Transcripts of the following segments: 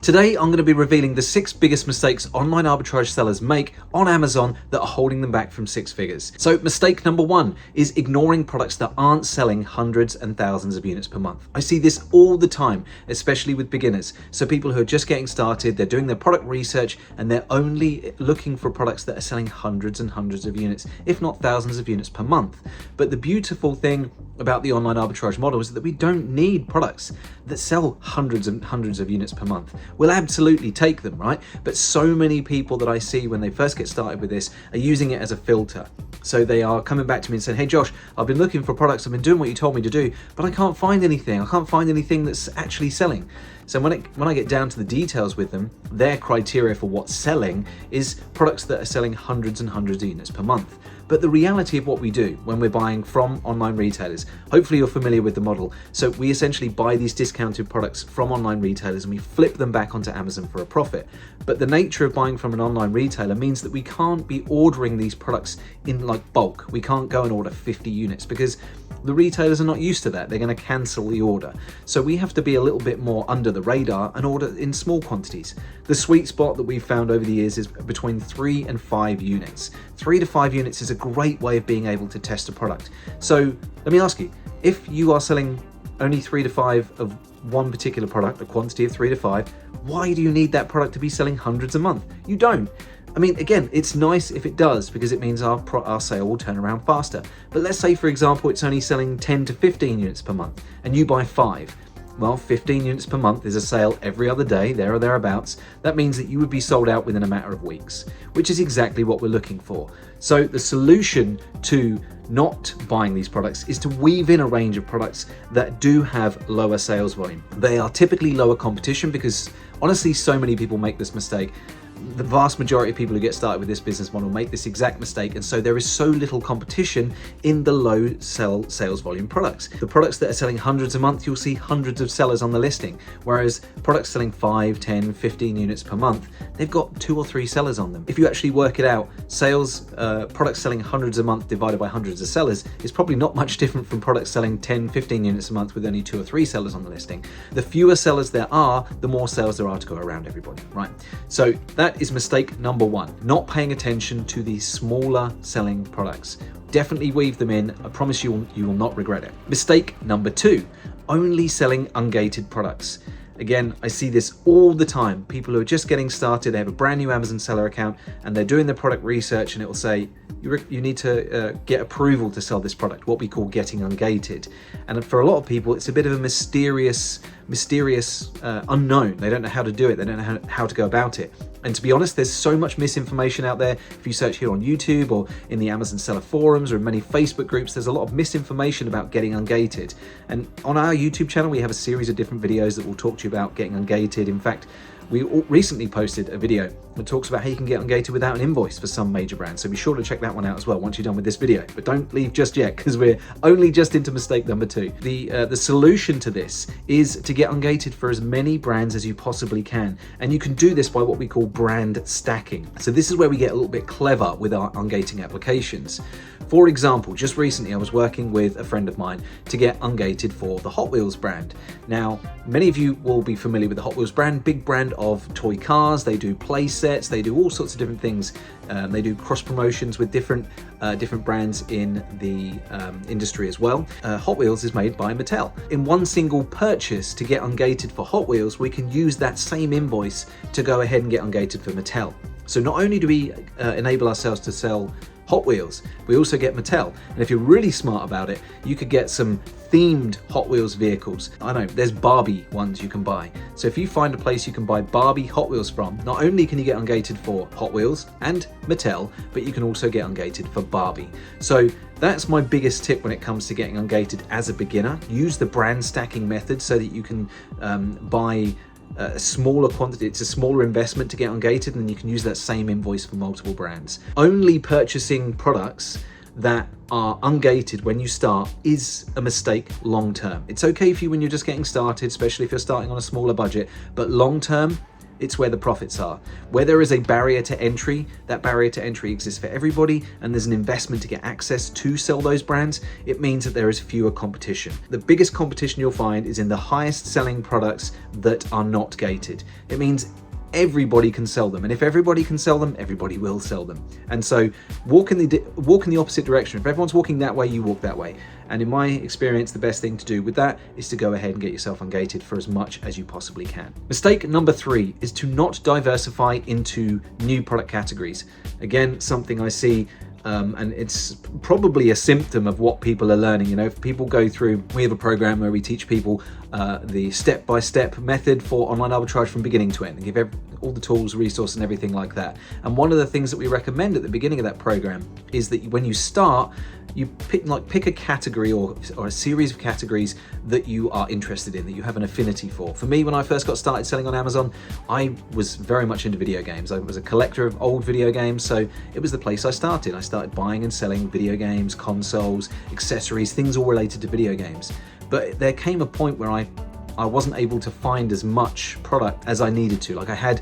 Today, I'm going to be revealing the 6 biggest mistakes online arbitrage sellers make on Amazon that are holding them back from 6 figures. So mistake number 1 is ignoring products that aren't selling hundreds and thousands of units per month. I see this all the time, especially with beginners. So people who are just getting started, they're doing their product research and they're only looking for products that are selling hundreds and hundreds of units, if not thousands of units per month. But the beautiful thing about the online arbitrage model is that we don't need products that sell hundreds and hundreds of units per month. We'll absolutely take them, right? But so many people that I see when they first get started with this are using it as a filter. So they are coming back to me and saying, hey Josh, I've been looking for products, I've been doing what you told me to do, but I can't find anything. I can't find anything that's actually selling. So when I get down to the details with them, their criteria for what's selling is products that are selling hundreds and hundreds of units per month. But the reality of what we do when we're buying from online retailers, hopefully you're familiar with the model. So we essentially buy these discounted products from online retailers and we flip them back onto Amazon for a profit. But the nature of buying from an online retailer means that we can't be ordering these products in like bulk. We can't go and order 50 units because the retailers are not used to that. They're going to cancel the order. So we have to be a little bit more under the radar and order in small quantities. The sweet spot that we've found over the years is between 3 and 5 units. 3 to 5 units is a great way of being able to test a product. So let me ask you, if you are selling only 3 to 5 of one particular product, a quantity of 3 to 5, why do you need that product to be selling hundreds a month? You don't. I mean, again, it's nice if it does because it means our sale will turn around faster. But let's say, for example, it's only selling 10 to 15 units per month and you buy 5. Well, 15 units per month is a sale every other day, there or thereabouts. That means that you would be sold out within a matter of weeks, which is exactly what we're looking for. So the solution to not buying these products is to weave in a range of products that do have lower sales volume. They are typically lower competition because honestly, so many people make this mistake. The vast majority of people who get started with this business model make this exact mistake, and so there is so little competition in the low sales volume products. The products that are selling hundreds a month, you'll see hundreds of sellers on the listing, whereas products selling 5, 10, 15 units per month, they've got 2 or 3 sellers on them. If you actually work it out, products selling hundreds a month divided by hundreds of sellers is probably not much different from products selling 10, 15 units a month with only 2 or 3 sellers on the listing. The fewer sellers there are, the more sales there are to go around everybody, right? So that is mistake number 1, not paying attention to the smaller selling products. Definitely weave them in. I promise you will not regret it. Mistake number 2, only selling ungated products. Again, I see this all the time. People who are just getting started, they have a brand new Amazon seller account and they're doing their product research and it will say, you need to get approval to sell this product, what we call getting ungated. And for a lot of people, it's a bit of a mysterious unknown. They don't know how to do it. They don't know how to go about it. And to be honest, there's so much misinformation out there. If you search here on YouTube or in the Amazon seller forums or in many Facebook groups, there's a lot of misinformation about getting ungated. And on our YouTube channel, we have a series of different videos that will talk to you about getting ungated. In fact, we recently posted a video that talks about how you can get ungated without an invoice for some major brands. So be sure to check that one out as well once you're done with this video. But don't leave just yet because we're only just into mistake number 2. The solution to this is to get ungated for as many brands as you possibly can. And you can do this by what we call brand stacking. So this is where we get a little bit clever with our ungating applications. For example, just recently I was working with a friend of mine to get ungated for the Hot Wheels brand. Now, many of you will be familiar with the Hot Wheels brand, big brand of toy cars. They do play sets, they do all sorts of different things. They do cross promotions with different brands in the industry as well. Hot Wheels is made by Mattel. In one single purchase to get ungated for Hot Wheels, we can use that same invoice to go ahead and get ungated for Mattel. So not only do we enable ourselves to sell Hot Wheels, we also get Mattel. And if you're really smart about it, you could get some themed Hot Wheels vehicles. I know, there's Barbie ones you can buy. So if you find a place you can buy Barbie Hot Wheels from, not only can you get ungated for Hot Wheels and Mattel, but you can also get ungated for Barbie. So that's my biggest tip when it comes to getting ungated as a beginner. Use the brand stacking method so that you can buy a smaller quantity. It's a smaller investment to get ungated and you can use that same invoice for multiple brands. Only purchasing products that are ungated when you start is a mistake long term. It's okay for you when you're just getting started, especially if you're starting on a smaller budget, but long term, it's where the profits are. Where there is a barrier to entry, that barrier to entry exists for everybody, and there's an investment to get access to sell those brands. It means that there is fewer competition. The biggest competition you'll find is in the highest selling products that are not gated. It means everybody can sell them, and if everybody can sell them, everybody will sell them. And so walk in the opposite direction. If everyone's walking that way, you walk that way. And in my experience, the best thing to do with that is to go ahead and get yourself ungated for as much as you possibly can. Mistake number 3 is to not diversify into new product categories. Again, something I see, and it's probably a symptom of what people are learning. You know, if people go through, we have a program where we teach people the step-by-step method for online arbitrage from beginning to end, and give all the tools, resources, and everything like that. And one of the things that we recommend at the beginning of that program is that when you start, you pick a category or a series of categories that you are interested in, that you have an affinity for. For me, when I first got started selling on Amazon, I was very much into video games. I was a collector of old video games, so it was the place I started. I started buying and selling video games, consoles, accessories, things all related to video games. But there came a point where I wasn't able to find as much product as I needed to. Like, I had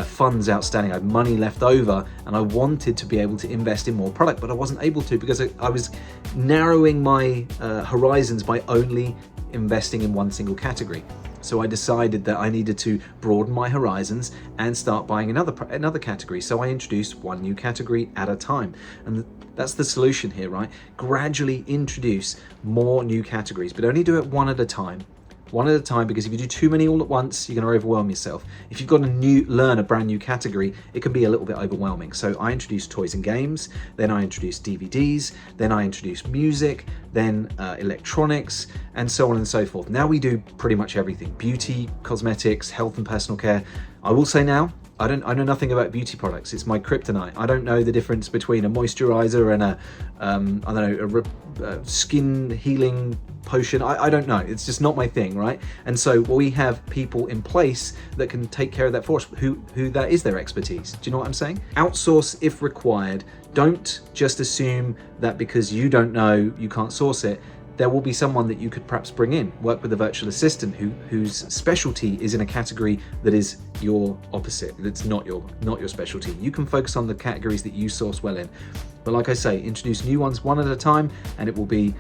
funds outstanding, I had money left over, and I wanted to be able to invest in more product, but I wasn't able to because I was narrowing my horizons by only investing in one single category. So I decided that I needed to broaden my horizons and start buying another category. So I introduced one new category at a time. And that's the solution here, right? Gradually introduce more new categories, but only do it one at a time. One at a time, because if you do too many all at once, you're going to overwhelm yourself. If you've got to learn a brand new category, it can be a little bit overwhelming. So I introduced toys and games, then I introduced DVDs, then I introduced music, then electronics, and so on and so forth. Now we do pretty much everything: beauty, cosmetics, health and personal care. I will say now, I know nothing about beauty products. It's my kryptonite. I don't know the difference between a moisturizer and a skin healing potion. I don't know. It's just not my thing, right? And so we have people in place that can take care of that for us, who that is their expertise. Do you know what I'm saying? Outsource if required. Don't just assume that because you don't know, you can't source it. There will be someone that you could perhaps bring in, work with a virtual assistant whose specialty is in a category that is your opposite, that's not your specialty. You can focus on the categories that you source well in. But like I say, introduce new ones one at a time, and it will be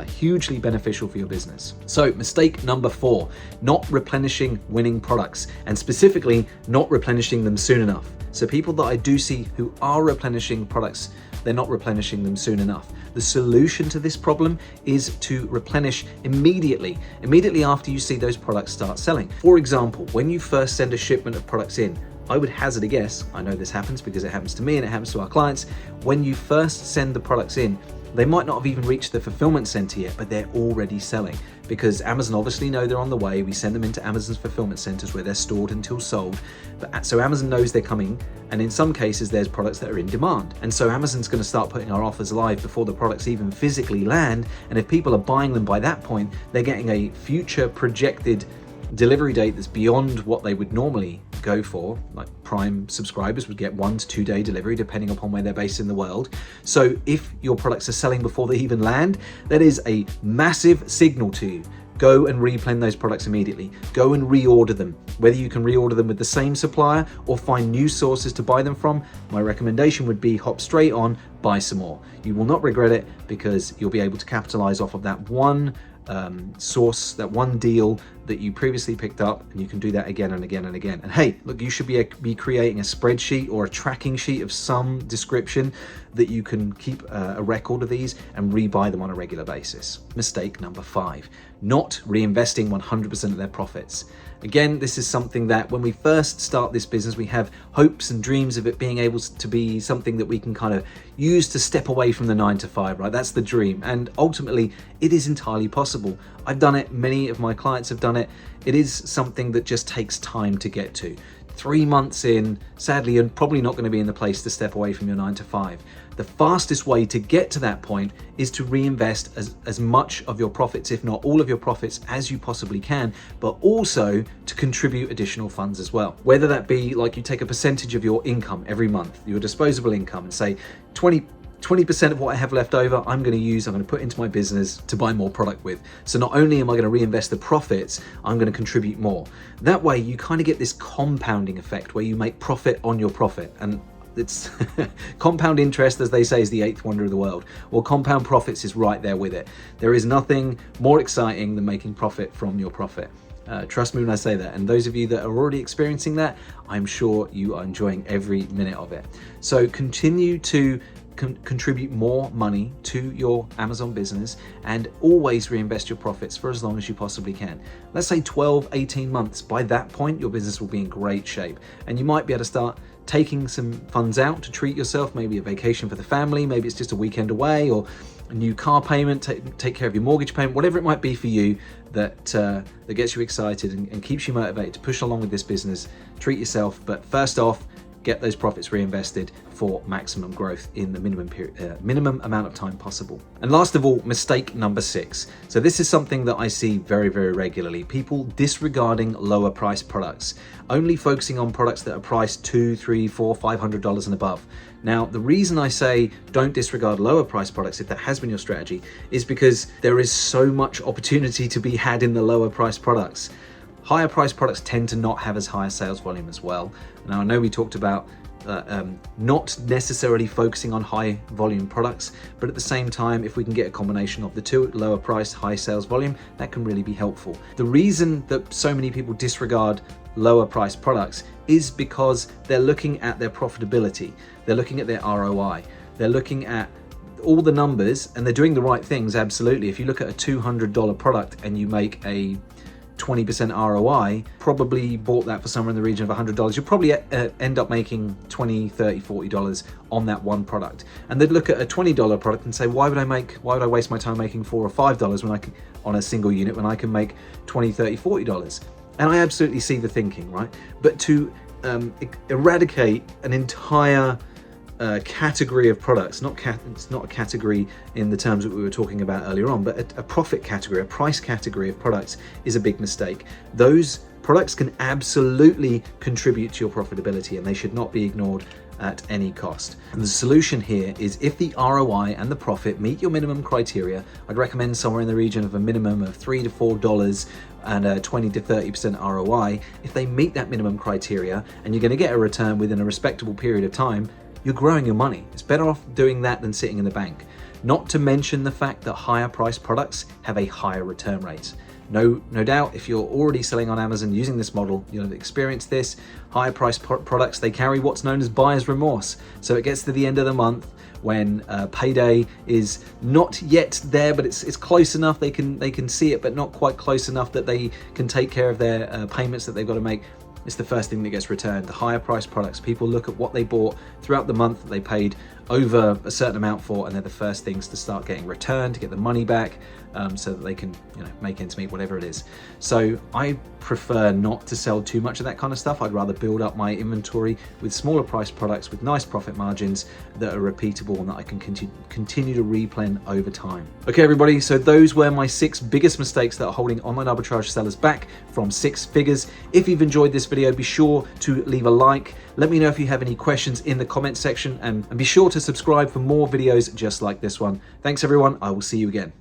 hugely beneficial for your business. So mistake number 4, not replenishing winning products, and specifically not replenishing them soon enough. So people that I do see who are replenishing products, they're not replenishing them soon enough. The solution to this problem is to replenish immediately after you see those products start selling. For example, when you first send a shipment of products in, I would hazard a guess, I know this happens because it happens to me and it happens to our clients, when you first send the products in, they might not have even reached the fulfillment center yet, but they're already selling, because Amazon obviously know they're on the way. We send them into Amazon's fulfillment centers where they're stored until sold. So Amazon knows they're coming, and in some cases there's products that are in demand. And so Amazon's going to start putting our offers live before the products even physically land. And if people are buying them by that point, they're getting a future projected delivery date that's beyond what they would normally go for. Like Prime subscribers would get 1 to 2 day delivery depending upon where they're based in the world. So if your products are selling before they even land, that is a massive signal to you. Go and replan those products immediately. Go and reorder them. Whether you can reorder them with the same supplier or find new sources to buy them from, my recommendation would be hop straight on, buy some more. You will not regret it, because you'll be able to capitalize off of that one source, that one deal that you previously picked up, and you can do that again and again and again. And hey, look, you should be creating a spreadsheet or a tracking sheet of some description that you can keep a record of these and rebuy them on a regular basis. Mistake number 5, not reinvesting 100% of their profits. Again, this is something that when we first start this business, we have hopes and dreams of it being able to be something that we can kind of use to step away from the 9 to 5, right? That's the dream. And ultimately, it is entirely possible. I've done it. Many of my clients have done it. It is something that just takes time to get to. 3 months in, sadly, you're probably not going to be in the place to step away from your 9 to 5. The fastest way to get to that point is to reinvest as much of your profits, if not all of your profits, as you possibly can, but also to contribute additional funds as well. Whether that be like you take a percentage of your income every month, your disposable income, and say 20 20% of what I have left over, I'm going to put into my business to buy more product with. So not only am I going to reinvest the profits, I'm going to contribute more. That way you kind of get this compounding effect where you make profit on your profit. And it's compound interest, as they say, is the eighth wonder of the world. Well, compound profits is right there with it. There is nothing more exciting than making profit from your profit. Trust me when I say that. And those of you that are already experiencing that, I'm sure you are enjoying every minute of it. So continue to contribute more money to your Amazon business and always reinvest your profits for as long as you possibly can. Let's say 12, 18 months. By that point, your business will be in great shape and you might be able to start taking some funds out to treat yourself, maybe a vacation for the family, maybe it's just a weekend away or a new car payment, take care of your mortgage payment, whatever it might be for you that gets you excited and keeps you motivated to push along with this business. Treat yourself, but first off, get those profits reinvested for maximum growth in the minimum amount of time possible. And last of all, mistake number 6. So this is something that I see very, very regularly. People disregarding lower price products, only focusing on products that are priced $200, $300, $400, $500 and above. Now, the reason I say don't disregard lower price products if that has been your strategy is because there is so much opportunity to be had in the lower price products. Higher price products tend to not have as high a sales volume as well. Now, I know we talked about not necessarily focusing on high volume products, but at the same time, if we can get a combination of the two, lower price, high sales volume, that can really be helpful. The reason that so many people disregard lower price products is because they're looking at their profitability. They're looking at their ROI. They're looking at all the numbers and they're doing the right things. Absolutely. If you look at a $200 product and you make a 20% ROI, probably bought that for somewhere in the region of $100, you'll probably end up making $20, $30, $40 on that one product. And they'd look at a $20 product and say, why would I waste my time making $4 or $5 when I can, on a single unit, when I can make $20, $30, $40? And I absolutely see the thinking, right? But to eradicate an entire category of products, it's not a category in the terms that we were talking about earlier on, but a profit category, a price category of products is a big mistake. Those products can absolutely contribute to your profitability and they should not be ignored at any cost. And the solution here is if the ROI and the profit meet your minimum criteria, I'd recommend somewhere in the region of a minimum of $3 to $4 and a 20 to 30% ROI. If they meet that minimum criteria and you're going to get a return within a respectable period of time, you're growing your money. It's better off doing that than sitting in the bank. Not to mention the fact that higher priced products have a higher return rate. No doubt, if you're already selling on Amazon using this model, you'll have experienced this. Higher priced products, they carry what's known as buyer's remorse. So it gets to the end of the month when payday is not yet there, but it's close enough. They can see it, but not quite close enough that they can take care of their payments that they've got to make. It's the first thing that gets returned. The higher priced products, people look at what they bought throughout the month that they paid over a certain amount for, and they're the first things to start getting returned, to get the money back, so that they can make ends meet, whatever it is. So I prefer not to sell too much of that kind of stuff. I'd rather build up my inventory with smaller priced products with nice profit margins that are repeatable and that I can continue to replen over time. Okay, everybody, so those were my 6 biggest mistakes that are holding online arbitrage sellers back from 6 figures. If you've enjoyed this video, be sure to leave a like. Let me know if you have any questions in the comment section, and be sure to subscribe for more videos just like this one. Thanks everyone, I will see you again.